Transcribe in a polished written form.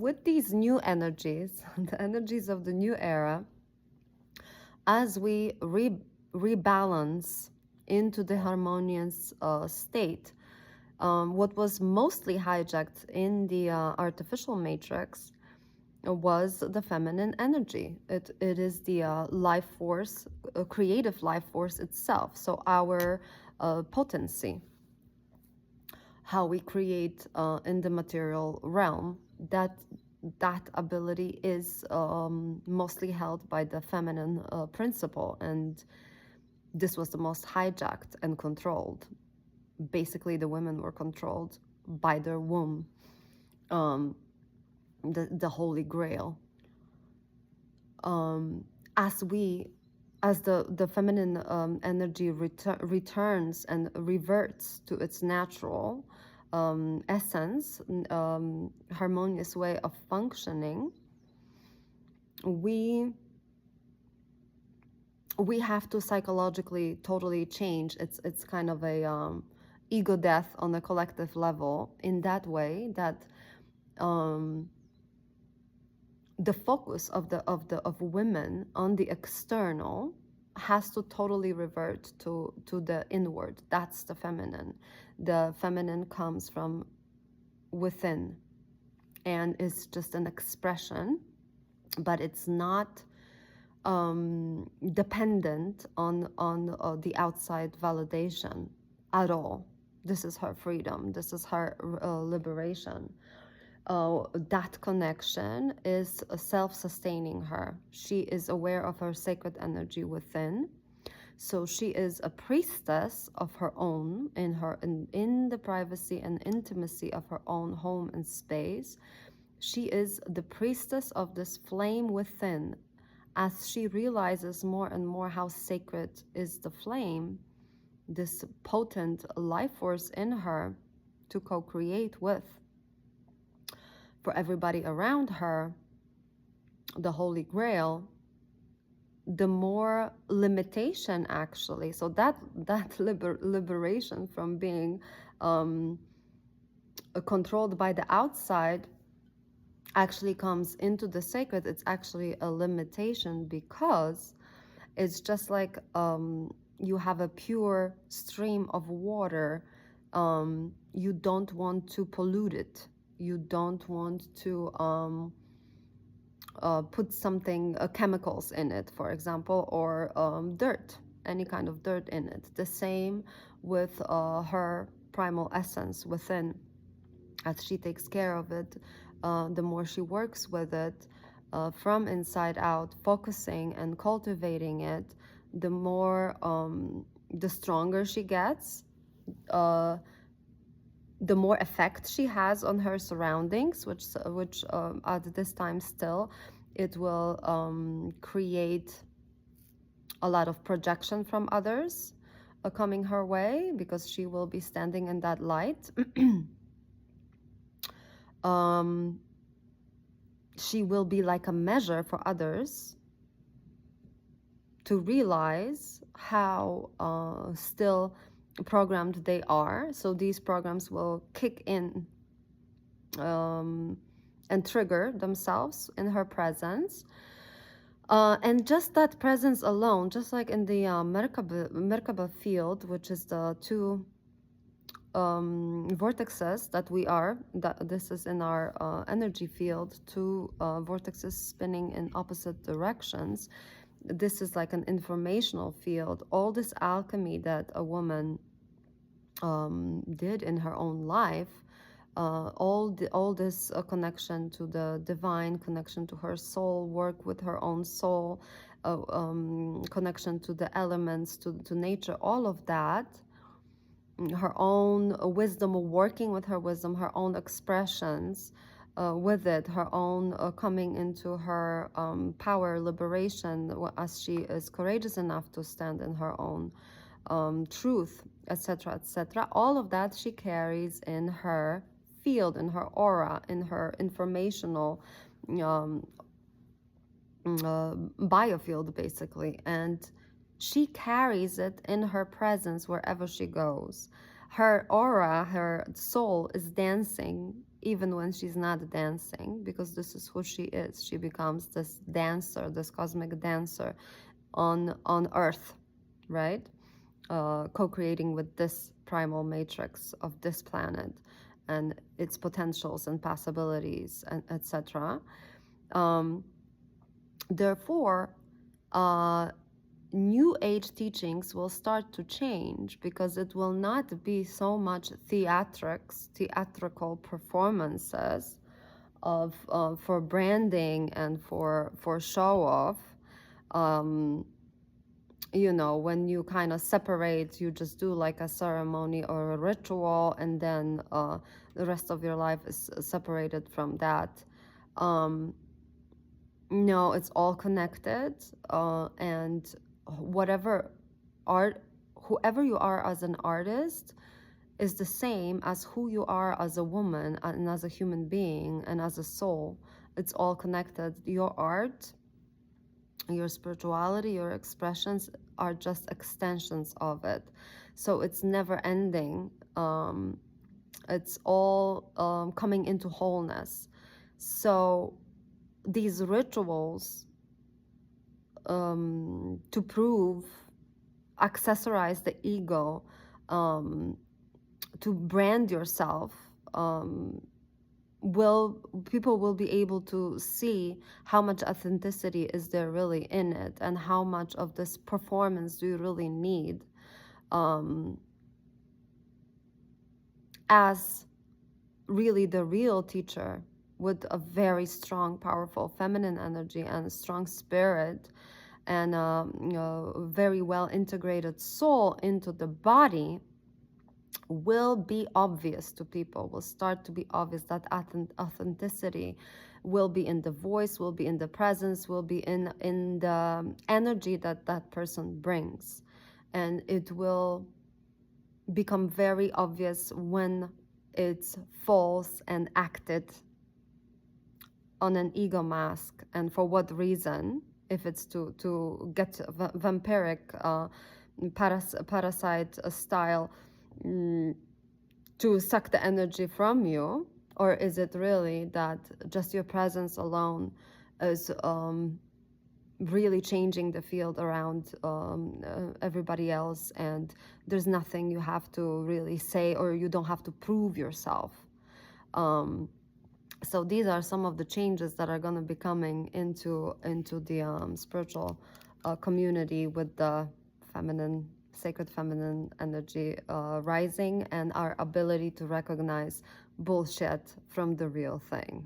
with these new energies, the energies of the new era, as we rebalance into the harmonious state, what was mostly hijacked in the artificial matrix was the feminine energy. It is the life force, creative life force itself. So our potency, how we create in the material realm, that ability is mostly held by the feminine principle, and this was the most hijacked and controlled. Basically, the women were controlled by their womb, the Holy Grail. As the feminine energy returns and reverts to its natural essence, harmonious way of functioning, we have to psychologically totally change. It's kind of a ego death on a collective level, in that way that the focus of women on the external has to totally revert to the inward. That's the feminine. The feminine comes from within and is just an expression, but it's not dependent on the outside validation at all. This is her freedom. This is her liberation. That connection is self-sustaining her. She is aware of her sacred energy within. So she is a priestess of her own in the privacy and intimacy of her own home and space. She is the priestess of this flame within. As she realizes more and more how sacred is the flame, this potent life force in her to co-create with, for everybody around her, the Holy Grail, the more limitation actually. So that liberation from being controlled by the outside actually comes into the sacred. It's actually a limitation, because it's just like you have a pure stream of water. You don't want to pollute it. You don't want to put something, chemicals in it, for example, or dirt, any kind of dirt in it. The same with her primal essence within. As she takes care of it, the more she works with it from inside out, focusing and cultivating it, the more, the stronger she gets, the more effect she has on her surroundings, which at this time still, it will create a lot of projection from others coming her way, because she will be standing in that light. She will be like a measure for others to realize how still programmed they are. So these programs will kick in and trigger themselves in her presence. And just that presence alone, just like in the Merkaba field, which is the two vortexes that we are, that this is in our energy field, two vortexes spinning in opposite directions. This is like an informational field. All this alchemy that a woman did in her own life, all this connection to the divine, connection to her soul, work with her own soul, connection to the elements, to nature, all of that, her own wisdom, working with her wisdom, her own expressions with it, her own coming into her power, liberation, as she is courageous enough to stand in her own truth, etc., etc. All of that she carries in her field, in her aura, in her informational biofield, basically. And she carries it in her presence wherever she goes. Her aura, her soul is dancing even when she's not dancing, because this is who she is. She becomes this dancer, this cosmic dancer on Earth, right? Co-creating with this primal matrix of this planet and its potentials and possibilities, and etc. Therefore, New Age teachings will start to change, because it will not be so much theatrical performances of for branding and for show off. You know, when you kind of separate, you just do like a ceremony or a ritual, and then the rest of your life is separated from that. No, it's all connected, and whatever art, whoever you are as an artist is the same as who you are as a woman and as a human being and as a soul. It's all connected. Your art, your spirituality, your expressions are just extensions of it. So it's never ending. It's all coming into wholeness. So these rituals, to prove, accessorize the ego, to brand yourself, people will be able to see how much authenticity is there really in it, and how much of this performance do you really need, as really the real teacher with a very strong, powerful feminine energy and a strong spirit, and very well integrated soul into the body, will be obvious to people, will start to be obvious. That authenticity will be in the voice, will be in the presence, will be in the energy that that person brings. And it will become very obvious when it's false and acted on an ego mask, and for what reason. If it's to get vampiric parasite style, to suck the energy from you, or is it really that just your presence alone is really changing the field around everybody else, and there's nothing you have to really say, or you don't have to prove yourself. So these are some of the changes that are going to be coming into the spiritual community, with the feminine, sacred feminine energy rising, and our ability to recognize bullshit from the real thing.